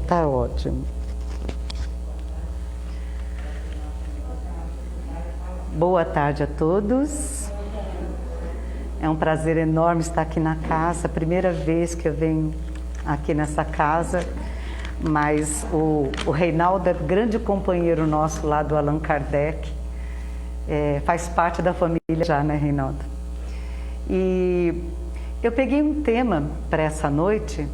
Tá ótimo. Boa tarde a todos. É um prazer enorme estar aqui na casa. Primeira vez que eu venho aqui nessa casa, mas o Reinaldo é grande companheiro nosso lá do Allan Kardec. Faz parte da família já, né, Reinaldo? E eu peguei um tema para essa noite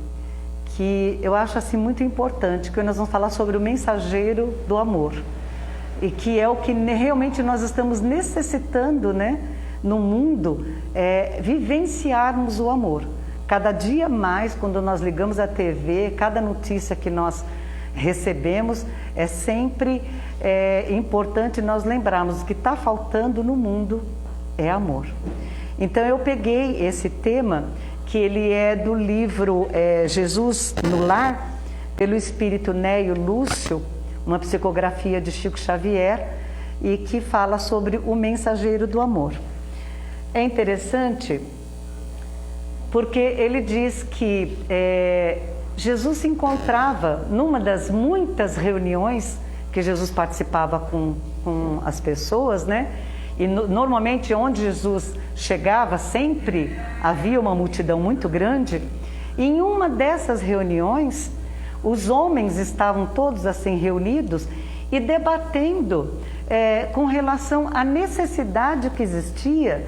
que eu acho assim muito importante, que nós vamos falar sobre o mensageiro do amor, e que é o que realmente nós estamos necessitando, né, no mundo, vivenciarmos o amor. Cada dia mais, quando nós ligamos a TV, cada notícia que nós recebemos, é sempre importante nós lembrarmos que está faltando no mundo é amor. Então eu peguei esse tema, que ele é do livro Jesus no Lar, pelo espírito Neio Lúcio, uma psicografia de Chico Xavier, e que fala sobre o mensageiro do amor. É interessante porque ele diz que Jesus se encontrava numa das muitas reuniões que Jesus participava com as pessoas, né? E normalmente onde Jesus chegava sempre havia uma multidão muito grande. E em uma dessas reuniões, os homens estavam todos assim reunidos e debatendo com relação à necessidade que existia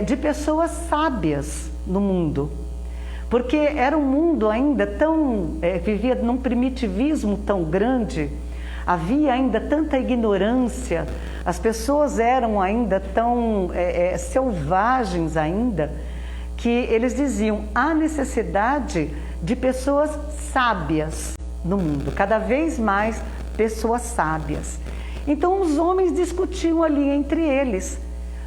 de pessoas sábias no mundo. Porque era um mundo ainda tão... vivia num primitivismo tão grande, havia ainda tanta ignorância, as pessoas eram ainda tão selvagens ainda, que eles diziam, há necessidade de pessoas sábias no mundo, cada vez mais pessoas sábias. Então os homens discutiam ali entre eles,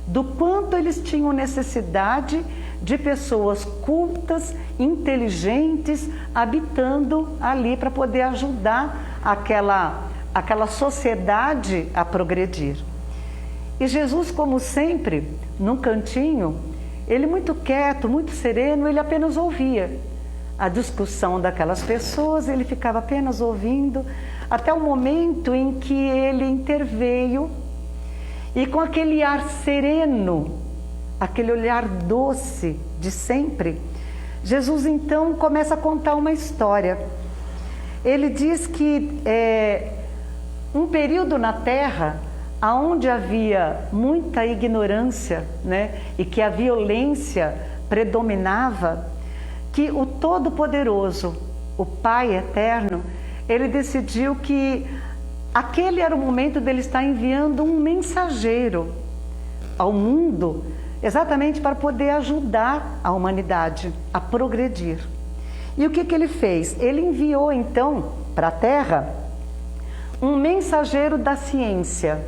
do quanto eles tinham necessidade de pessoas cultas, inteligentes, habitando ali para poder ajudar aquela sociedade a progredir. E Jesus, como sempre, num cantinho, ele muito quieto, muito sereno, ele apenas ouvia a discussão daquelas pessoas, ele ficava apenas ouvindo, até o momento em que ele interveio, e com aquele ar sereno, aquele olhar doce de sempre, Jesus então começa a contar uma história. Ele diz que um período na Terra onde havia muita ignorância, né, e que a violência predominava, que o Todo-Poderoso, o Pai Eterno, ele decidiu que aquele era o momento dele estar enviando um mensageiro ao mundo, exatamente para poder ajudar a humanidade a progredir. E o que ele fez? Ele enviou então para a Terra um mensageiro da ciência,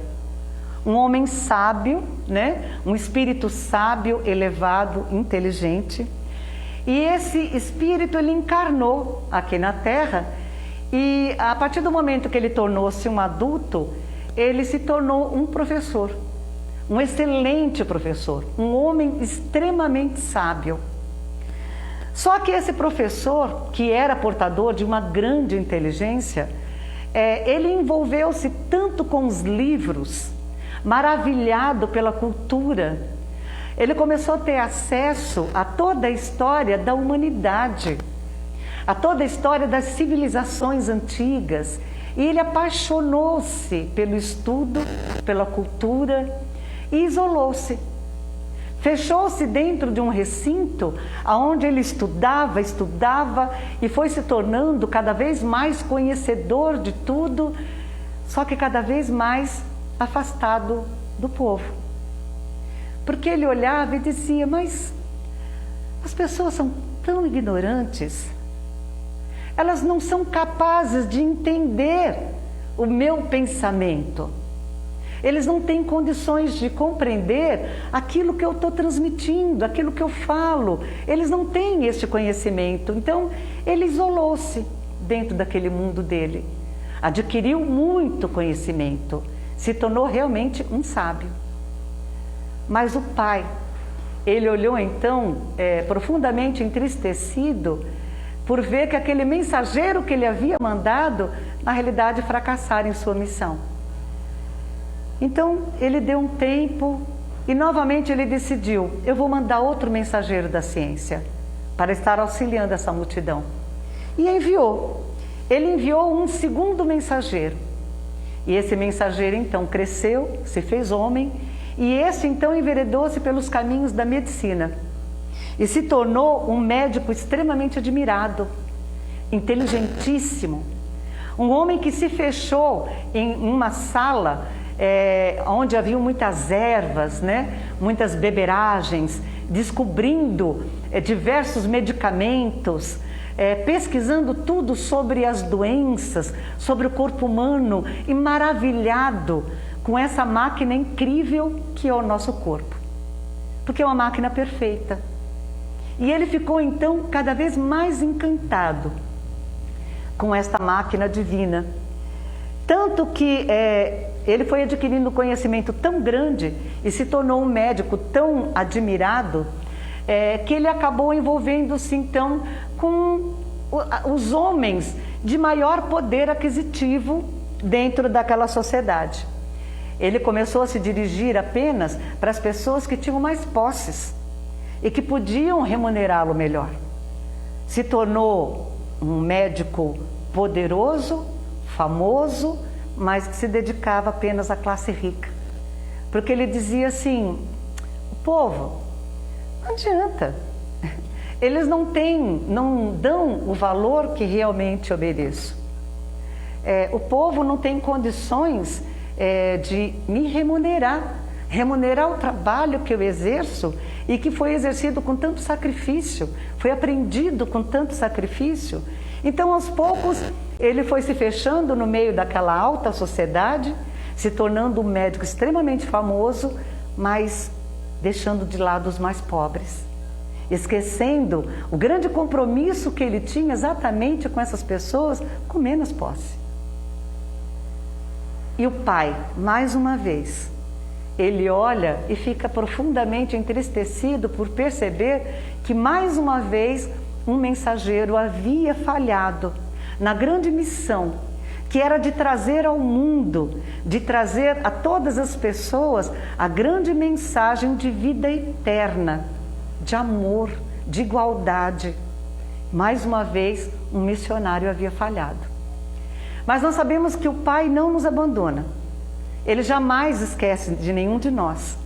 um homem sábio, né? Um espírito sábio, elevado, inteligente. E esse espírito ele encarnou aqui na Terra, e a partir do momento que ele tornou-se um adulto, ele se tornou um professor, um excelente professor, um homem extremamente sábio. Só que esse professor, que era portador de uma grande inteligência, ele envolveu-se tanto com os livros, maravilhado pela cultura. Ele começou a ter acesso a toda a história da humanidade, a toda a história das civilizações antigas, e ele apaixonou-se pelo estudo, pela cultura, e isolou-se. Fechou-se dentro de um recinto onde ele estudava e foi se tornando cada vez mais conhecedor de tudo, só que cada vez mais afastado do povo. Porque ele olhava e dizia, mas as pessoas são tão ignorantes, elas não são capazes de entender o meu pensamento. Eles não têm condições de compreender aquilo que eu estou transmitindo, aquilo que eu falo. Eles não têm este conhecimento. Então, ele isolou-se dentro daquele mundo dele. Adquiriu muito conhecimento. Se tornou realmente um sábio. Mas o pai, ele olhou então, profundamente entristecido, por ver que aquele mensageiro que ele havia mandado, na realidade, fracassara em sua missão. Então, ele deu um tempo e novamente ele decidiu, eu vou mandar outro mensageiro da ciência para estar auxiliando essa multidão. E enviou. Ele enviou um segundo mensageiro. E esse mensageiro então cresceu, se fez homem, e esse então enveredou-se pelos caminhos da medicina. E se tornou um médico extremamente admirado, inteligentíssimo. Um homem que se fechou em uma sala onde havia muitas ervas, né? Muitas beberagens, descobrindo diversos medicamentos, pesquisando tudo sobre as doenças, sobre o corpo humano e maravilhado com essa máquina incrível que é o nosso corpo. Porque é uma máquina perfeita. E ele ficou então cada vez mais encantado com esta máquina divina. Tanto que ele foi adquirindo conhecimento tão grande e se tornou um médico tão admirado que ele acabou envolvendo-se então com os homens de maior poder aquisitivo dentro daquela sociedade. Ele começou a se dirigir apenas para as pessoas que tinham mais posses e que podiam remunerá-lo melhor. Se tornou um médico poderoso, famoso, mas que se dedicava apenas à classe rica. Porque ele dizia assim, o povo, não adianta, eles não dão o valor que realmente eu mereço. O povo não tem condições de me remunerar o trabalho que eu exerço e que foi exercido com tanto sacrifício, foi aprendido com tanto sacrifício. Então, aos poucos, ele foi se fechando no meio daquela alta sociedade, se tornando um médico extremamente famoso, mas deixando de lado os mais pobres, esquecendo o grande compromisso que ele tinha exatamente com essas pessoas com menos posse. E o pai, mais uma vez, ele olha e fica profundamente entristecido por perceber que mais uma vez um mensageiro havia falhado na grande missão, que era de trazer ao mundo, de trazer a todas as pessoas a grande mensagem de vida eterna, de amor, de igualdade. Mais uma vez, um missionário havia falhado. Mas nós sabemos que o Pai não nos abandona. Ele jamais esquece de nenhum de nós.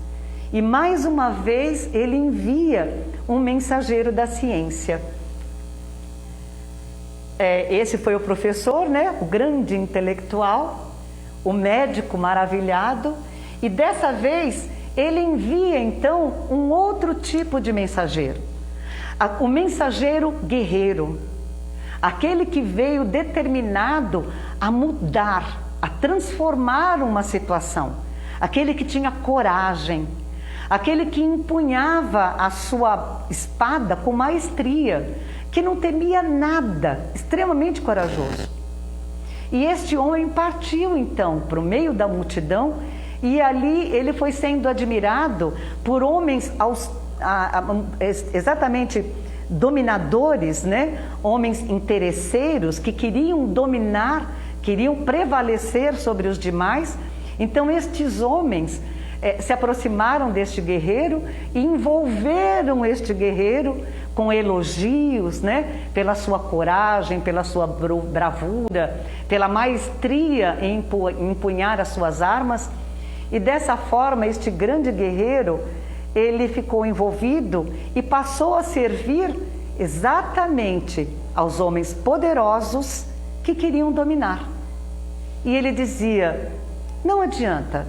E mais uma vez, Ele envia um mensageiro da ciência. Esse foi o professor, né? O grande intelectual, o médico maravilhado. E dessa vez, ele envia então um outro tipo de mensageiro. O mensageiro guerreiro. Aquele que veio determinado a mudar, a transformar uma situação. Aquele que tinha coragem. Aquele que empunhava a sua espada com maestria, que não temia nada, extremamente corajoso. E este homem partiu então para o meio da multidão e ali ele foi sendo admirado por homens exatamente dominadores, né? Homens interesseiros que queriam dominar, queriam prevalecer sobre os demais. Então estes homens se aproximaram deste guerreiro e envolveram este guerreiro com elogios, né? Pela sua coragem, pela sua bravura, pela maestria em empunhar as suas armas. E dessa forma este grande guerreiro, ele ficou envolvido e passou a servir exatamente aos homens poderosos que queriam dominar. E ele dizia, não adianta,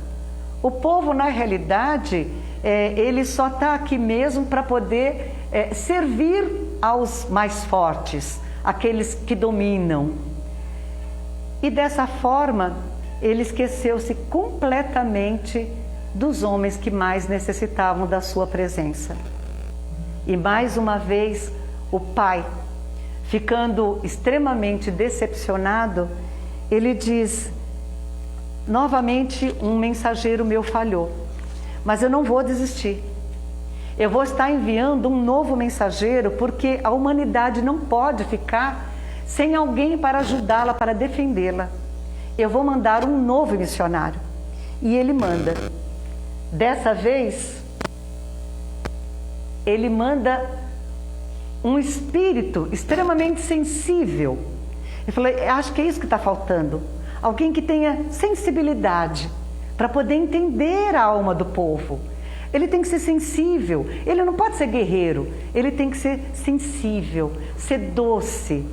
o povo na realidade, ele só está aqui mesmo para poder servir aos mais fortes, aqueles que dominam. E dessa forma, ele esqueceu-se completamente dos homens que mais necessitavam da sua presença. E mais uma vez, o pai, ficando extremamente decepcionado, ele diz, novamente um mensageiro meu falhou, mas eu não vou desistir. eu vou estar enviando um novo mensageiro, porque a humanidade não pode ficar sem alguém para ajudá-la, para defendê-la. Eu vou mandar um novo missionário. E ele manda. Dessa vez, ele manda um espírito extremamente sensível. Eu falei, acho que é isso que está faltando. Alguém que tenha sensibilidade para poder entender a alma do povo. Ele tem que ser sensível, ele não pode ser guerreiro, ele tem que ser sensível, ser doce.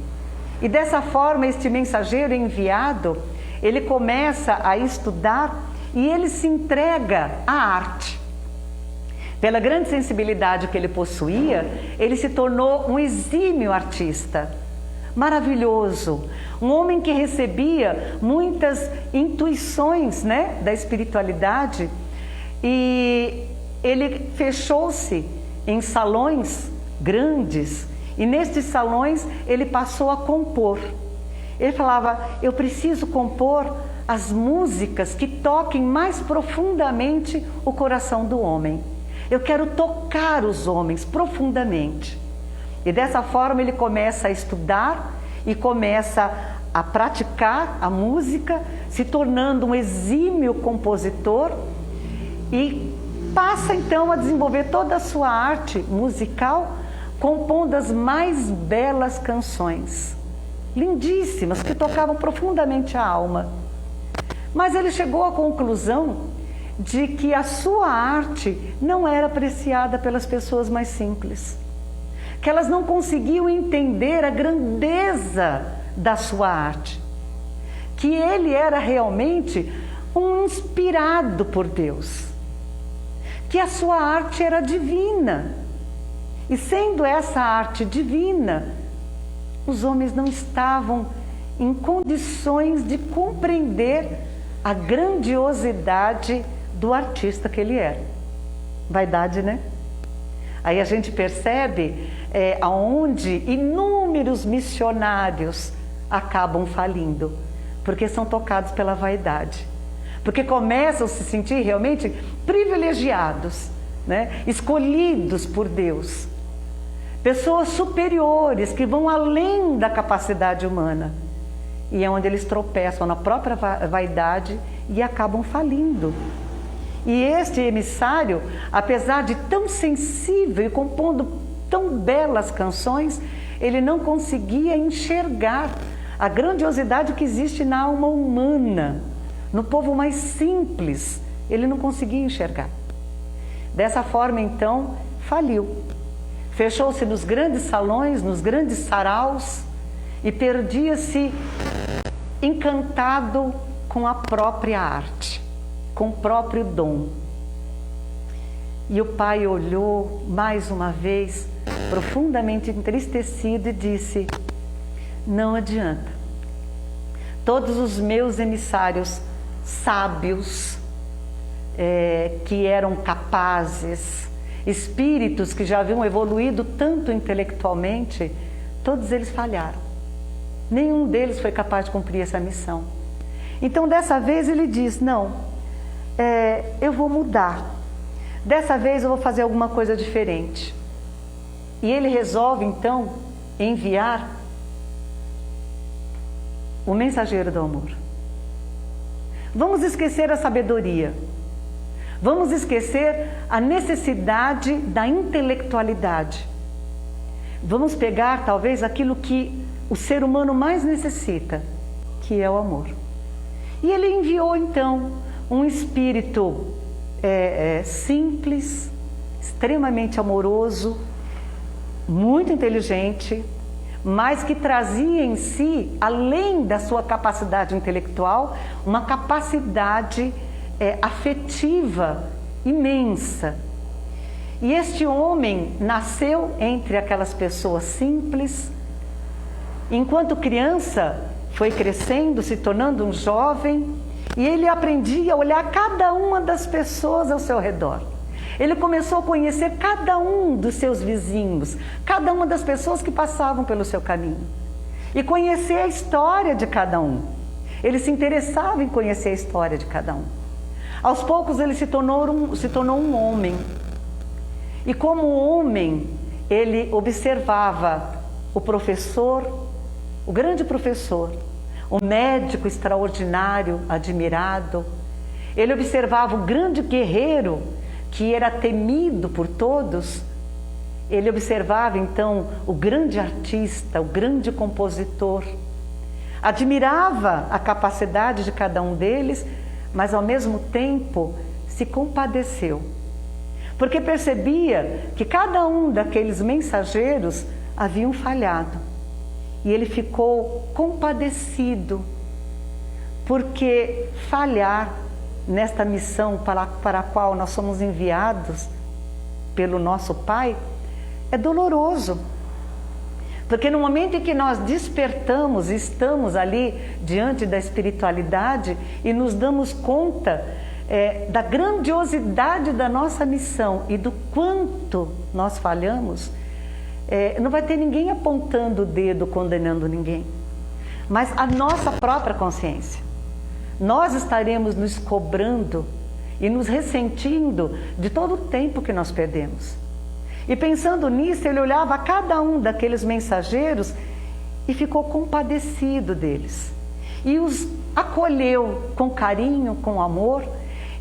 E dessa forma, este mensageiro enviado, ele começa a estudar e ele se entrega à arte. Pela grande sensibilidade que ele possuía, ele se tornou um exímio artista, maravilhoso, um homem que recebia muitas intuições, né, da espiritualidade, e ele fechou-se em salões grandes, e nestes salões ele passou a compor. Ele falava, eu preciso compor as músicas que toquem mais profundamente o coração do homem. Eu quero tocar os homens profundamente. E dessa forma ele começa a estudar e começa a praticar a música, se tornando um exímio compositor e passa então a desenvolver toda a sua arte musical, compondo as mais belas canções, lindíssimas, que tocavam profundamente a alma. Mas ele chegou à conclusão de que a sua arte não era apreciada pelas pessoas mais simples, que elas não conseguiam entender a grandeza da sua arte, que ele era realmente um inspirado por Deus, que a sua arte era divina. E sendo essa arte divina, os homens não estavam em condições de compreender a grandiosidade do artista que ele era. Vaidade, né? Aí a gente percebe aonde inúmeros missionários acabam falindo, porque são tocados pela vaidade, porque começam a se sentir realmente privilegiados, né? Escolhidos por Deus, pessoas superiores que vão além da capacidade humana, e é onde eles tropeçam na própria vaidade e acabam falindo. E este emissário, apesar de tão sensível e compondo tão belas canções, ele não conseguia enxergar a grandiosidade que existe na alma humana, no povo mais simples. Ele não conseguia enxergar. Dessa forma, então, faliu. Fechou-se nos grandes salões, nos grandes saraus, e perdia-se encantado com a própria arte, com o próprio dom. E o pai olhou mais uma vez, profundamente entristecido, e disse, não adianta. Todos os meus emissários sábios, que eram capazes, espíritos que já haviam evoluído tanto intelectualmente, todos eles falharam. Nenhum deles foi capaz de cumprir essa missão. Então, dessa vez ele diz, não, eu vou mudar. Dessa vez eu vou fazer alguma coisa diferente. E ele resolve, então, enviar o mensageiro do amor. Vamos esquecer a sabedoria. Vamos esquecer a necessidade da intelectualidade. Vamos pegar, talvez, aquilo que o ser humano mais necessita, que é o amor. E ele enviou, então, um espírito simples, extremamente amoroso, muito inteligente, mas que trazia em si, além da sua capacidade intelectual, uma capacidade afetiva imensa. E este homem nasceu entre aquelas pessoas simples. Enquanto criança, foi crescendo, se tornando um jovem, e ele aprendia a olhar cada uma das pessoas ao seu redor. Ele começou a conhecer cada um dos seus vizinhos, cada uma das pessoas que passavam pelo seu caminho, e conhecer a história de cada um. Ele se interessava em conhecer a história de cada um. Aos poucos ele se tornou um homem. E como homem, ele observava o professor, o grande professor, o médico extraordinário, admirado. Ele observava o grande guerreiro, que era temido por todos. Ele observava então o grande artista, o grande compositor. Admirava a capacidade de cada um deles, mas ao mesmo tempo se compadeceu, porque percebia que cada um daqueles mensageiros haviam falhado. E ele ficou compadecido, porque falhar nesta missão para a qual nós somos enviados pelo nosso Pai é doloroso. Porque no momento em que nós despertamos, estamos ali diante da espiritualidade e nos damos conta da grandiosidade da nossa missão e do quanto nós falhamos, não vai ter ninguém apontando o dedo, condenando ninguém, mas a nossa própria consciência. Nós estaremos nos cobrando e nos ressentindo de todo o tempo que nós perdemos. E pensando nisso, ele olhava a cada um daqueles mensageiros e ficou compadecido deles. E os acolheu com carinho, com amor.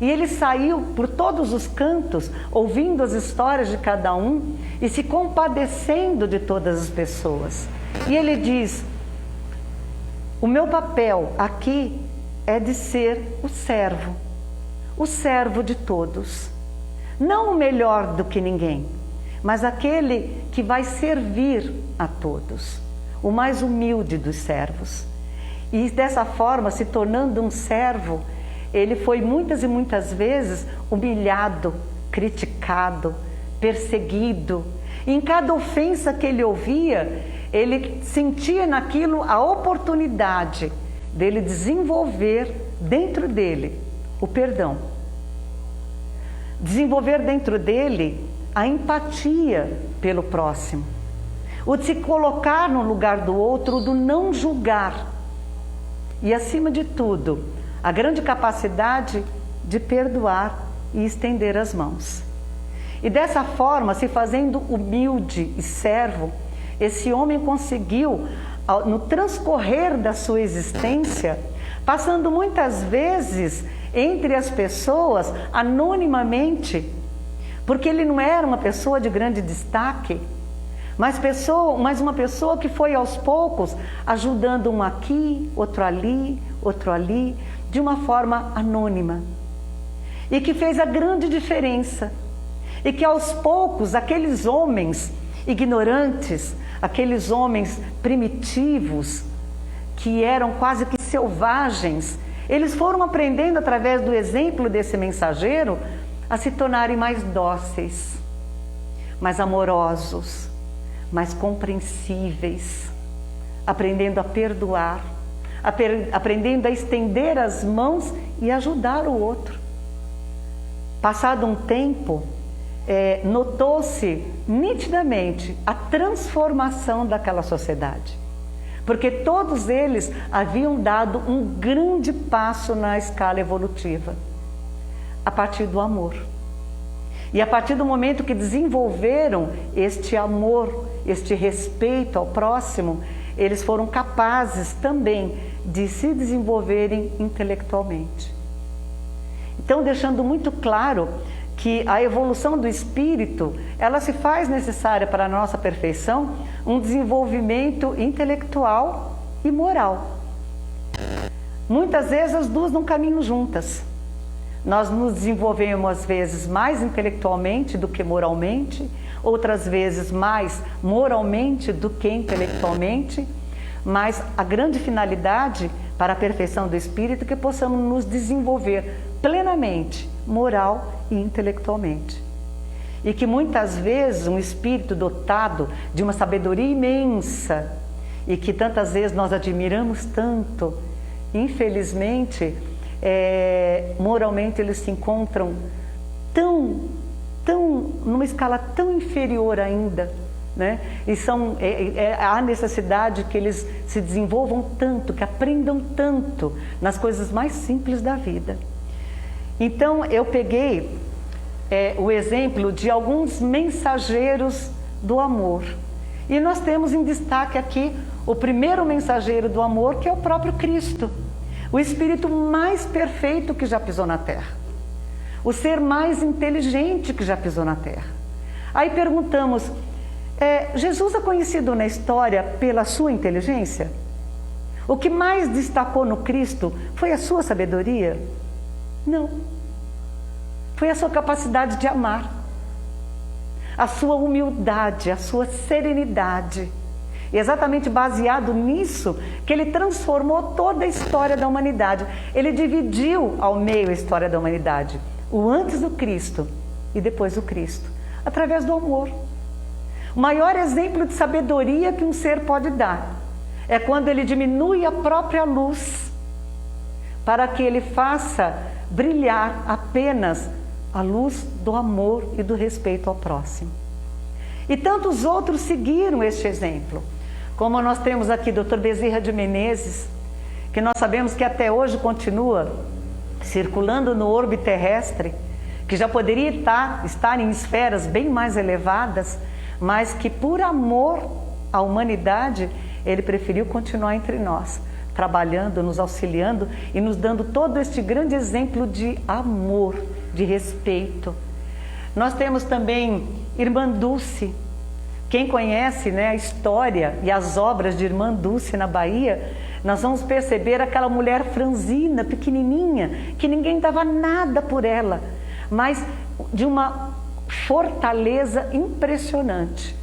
E ele saiu por todos os cantos, ouvindo as histórias de cada um e se compadecendo de todas as pessoas. E ele diz: o meu papel aqui é de ser o servo de todos. Não o melhor do que ninguém, mas aquele que vai servir a todos, o mais humilde dos servos. E dessa forma, se tornando um servo, ele foi muitas e muitas vezes humilhado, criticado, perseguido. E em cada ofensa que ele ouvia, ele sentia naquilo a oportunidade dele desenvolver dentro dele o perdão. Desenvolver dentro dele a empatia pelo próximo. O de se colocar no lugar do outro, o do não julgar. E acima de tudo, a grande capacidade de perdoar e estender as mãos. E dessa forma, se fazendo humilde e servo, esse homem conseguiu, no transcorrer da sua existência, passando muitas vezes entre as pessoas anonimamente, porque ele não era uma pessoa de grande destaque, mas uma pessoa que foi aos poucos ajudando um aqui, outro ali, de uma forma anônima, e que fez a grande diferença, e que aos poucos aqueles homens ignorantes, aqueles homens primitivos, que eram quase que selvagens, eles foram aprendendo através do exemplo desse mensageiro a se tornarem mais dóceis, mais amorosos, mais compreensíveis, aprendendo a perdoar, aprendendo a estender as mãos e ajudar o outro. Passado um tempo, notou-se nitidamente a transformação daquela sociedade, porque todos eles haviam dado um grande passo na escala evolutiva, a partir do amor. E a partir do momento que desenvolveram este amor, este respeito ao próximo, eles foram capazes também de se desenvolverem intelectualmente. Então, deixando muito claro que a evolução do espírito, ela se faz necessária para a nossa perfeição, um desenvolvimento intelectual e moral. Muitas vezes as duas não caminham juntas. Nós nos desenvolvemos às vezes mais intelectualmente do que moralmente, outras vezes mais moralmente do que intelectualmente, mas a grande finalidade para a perfeição do espírito é que possamos nos desenvolver plenamente, moral e intelectualmente. E que muitas vezes um espírito dotado de uma sabedoria imensa e que tantas vezes nós admiramos tanto, infelizmente, moralmente eles se encontram numa escala tão inferior ainda, né? E há necessidade que eles se desenvolvam tanto, que aprendam tanto nas coisas mais simples da vida. Então eu peguei o exemplo de alguns mensageiros do amor. E nós temos em destaque aqui o primeiro mensageiro do amor, que é o próprio Cristo, o Espírito mais perfeito que já pisou na Terra, o ser mais inteligente que já pisou na Terra. Aí perguntamos, Jesus é conhecido na história pela sua inteligência? O que mais destacou no Cristo foi a sua sabedoria? Não. Foi a sua capacidade de amar, a sua humildade, a sua serenidade. E exatamente baseado nisso que ele transformou toda a história da humanidade. Ele dividiu ao meio a história da humanidade, o antes do Cristo e depois do Cristo, através do amor. O maior exemplo de sabedoria que um ser pode dar é quando ele diminui a própria luz para que ele faça brilhar apenas a luz do amor e do respeito ao próximo. E tantos outros seguiram este exemplo, como nós temos aqui Dr. Bezerra de Menezes, que nós sabemos que até hoje continua circulando no orbe terrestre, que já poderia estar em esferas bem mais elevadas, mas que por amor à humanidade, ele preferiu continuar entre nós, trabalhando, nos auxiliando e nos dando todo este grande exemplo de amor, de respeito. Nós temos também Irmã Dulce. Quem conhece, a história e as obras de Irmã Dulce na Bahia, nós vamos perceber aquela mulher franzina, pequenininha, que ninguém dava nada por ela, mas de uma fortaleza impressionante.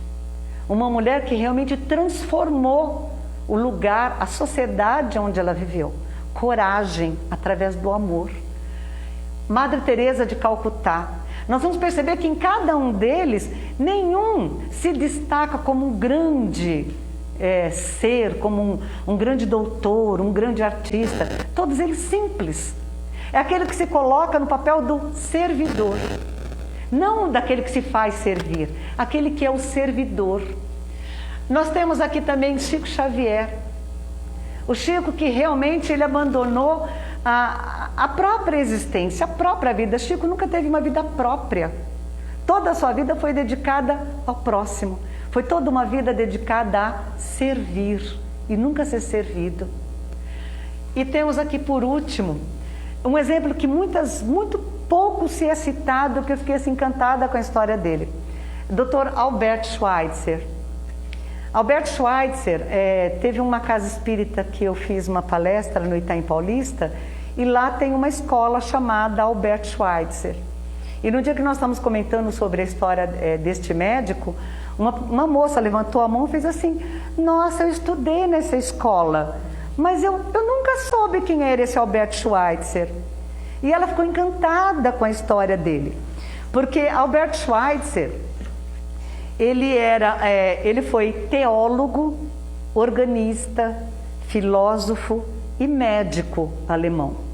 Uma mulher que realmente transformou o lugar, a sociedade onde ela viveu. Coragem através do amor. Madre Teresa de Calcutá. Nós vamos perceber que em cada um deles, nenhum se destaca como um grande ser, como um grande doutor, um grande artista. Todos eles simples. É aquele que se coloca no papel do servidor. Não daquele que se faz servir, aquele que é o servidor. Nós temos aqui também Chico Xavier. O Chico que realmente ele abandonou a própria existência, a própria vida. Chico nunca teve uma vida própria. Toda a sua vida foi dedicada ao próximo. Foi toda uma vida dedicada a servir e nunca ser servido. E temos aqui por último, um exemplo que muito pouco se é citado, que eu fiquei assim encantada com a história dele. Dr. Albert Schweitzer. Albert Schweitzer teve uma casa espírita que eu fiz uma palestra no Itaim Paulista, e lá tem uma escola chamada Albert Schweitzer. E no dia que nós estamos comentando sobre a história deste médico, uma moça levantou a mão e fez assim: nossa, eu estudei nessa escola, mas eu nunca soube quem era esse Albert Schweitzer. E ela ficou encantada com a história dele, porque Albert Schweitzer, ele foi teólogo, organista, filósofo e médico alemão.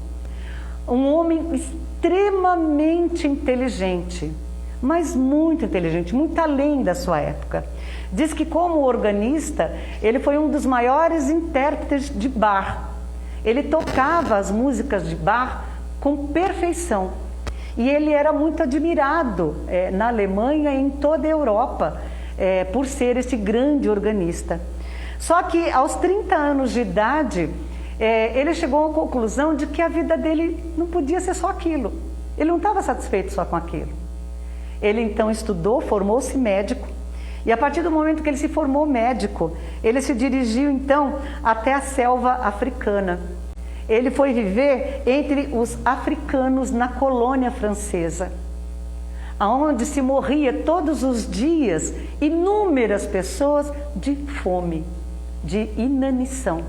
Um homem extremamente inteligente, mas muito inteligente, muito além da sua época. Diz que como organista, ele foi um dos maiores intérpretes de Bach. Ele tocava as músicas de Bach com perfeição. E ele era muito admirado na Alemanha e em toda a Europa por ser esse grande organista. Só que aos 30 anos de idade, ele chegou à conclusão de que a vida dele não podia ser só aquilo. Ele não estava satisfeito só com aquilo. Ele então estudou, formou-se médico, e a partir do momento que ele se formou médico, ele se dirigiu então até a selva africana. Ele foi viver entre os africanos na colônia francesa, onde se morria todos os dias inúmeras pessoas de fome, de inanição,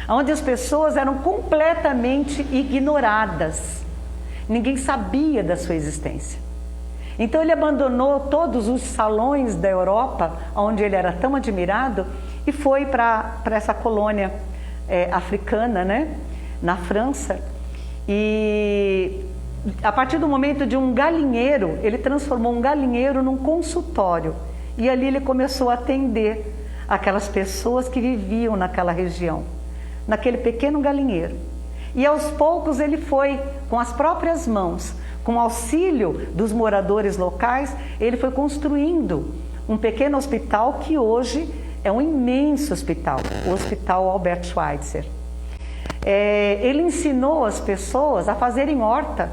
onde as pessoas eram completamente ignoradas, ninguém sabia da sua existência. Então ele abandonou todos os salões da Europa, onde ele era tão admirado, e foi para essa colônia africana, na França. E a partir do momento de um galinheiro, ele transformou um galinheiro num consultório, e ali ele começou a atender aquelas pessoas que viviam naquela região, naquele pequeno galinheiro. E aos poucos ele foi, com as próprias mãos, com auxílio dos moradores locais, ele foi construindo um pequeno hospital que hoje é um imenso hospital, o Hospital Albert Schweitzer. Ele ensinou as pessoas a fazerem horta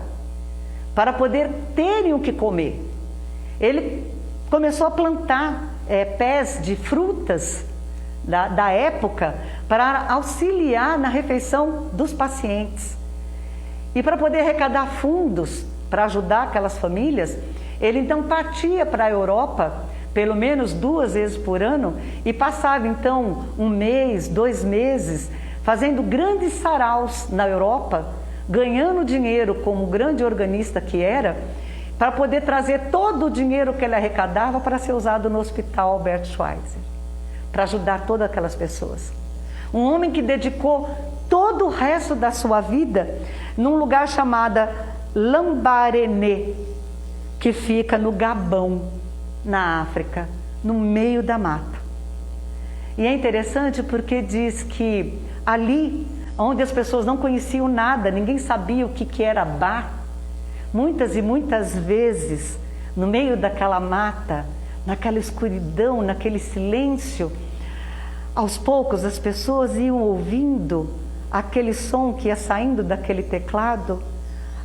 para poder terem o que comer. Ele começou a plantar pés de frutas da época para auxiliar na refeição dos pacientes. E para poder arrecadar fundos para ajudar aquelas famílias, ele então partia para a Europa, pelo menos 2 vezes por ano, e passava então 1 mês, 2 meses, fazendo grandes saraus na Europa, ganhando dinheiro como grande organista que era, para poder trazer todo o dinheiro que ele arrecadava para ser usado no Hospital Albert Schweitzer, para ajudar todas aquelas pessoas. Um homem que dedicou todo o resto da sua vida num lugar chamado Lambaréné, que fica no Gabão, na África, no meio da mata. E é interessante porque diz que ali, onde as pessoas não conheciam nada, ninguém sabia o que era bar, muitas e muitas vezes, no meio daquela mata, naquela escuridão, naquele silêncio, aos poucos as pessoas iam ouvindo aquele som que ia saindo daquele teclado,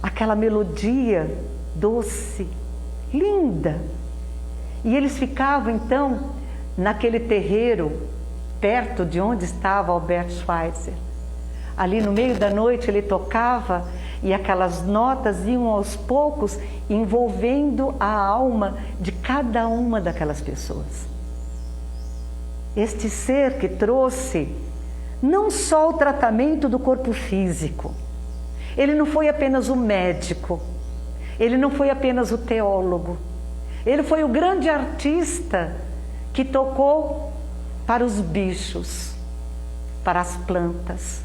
aquela melodia doce, linda. E eles ficavam então naquele terreiro, perto de onde estava Albert Schweitzer. Ali no meio da noite ele tocava e aquelas notas iam aos poucos envolvendo a alma de cada uma daquelas pessoas. Este ser que trouxe não só o tratamento do corpo físico, ele não foi apenas o médico, ele não foi apenas o teólogo, ele foi o grande artista que tocou para os bichos, para as plantas,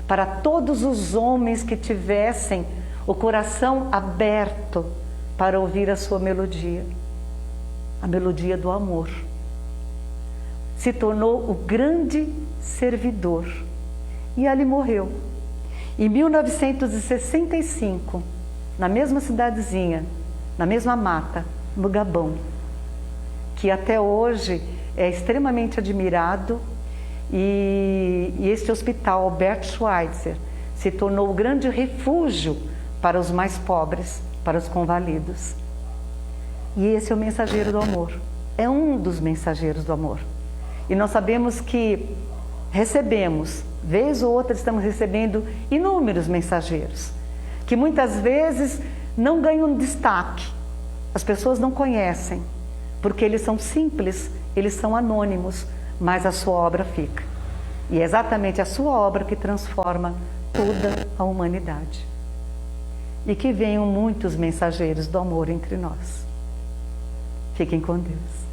para todos os homens que tivessem o coração aberto para ouvir a sua melodia, a melodia do amor. Se tornou o grande servidor e ali morreu. Em 1965, na mesma cidadezinha, na mesma mata, no Gabão, que até hoje é extremamente admirado, e este hospital Albert Schweitzer se tornou o grande refúgio para os mais pobres, para os convalidos. E esse é o mensageiro do amor, é um dos mensageiros do amor. E nós sabemos que recebemos, vez ou outra estamos recebendo inúmeros mensageiros, que muitas vezes não ganham destaque, as pessoas não conhecem, porque eles são simples, eles são anônimos, mas a sua obra fica. E é exatamente a sua obra que transforma toda a humanidade. E que venham muitos mensageiros do amor entre nós. Fiquem com Deus.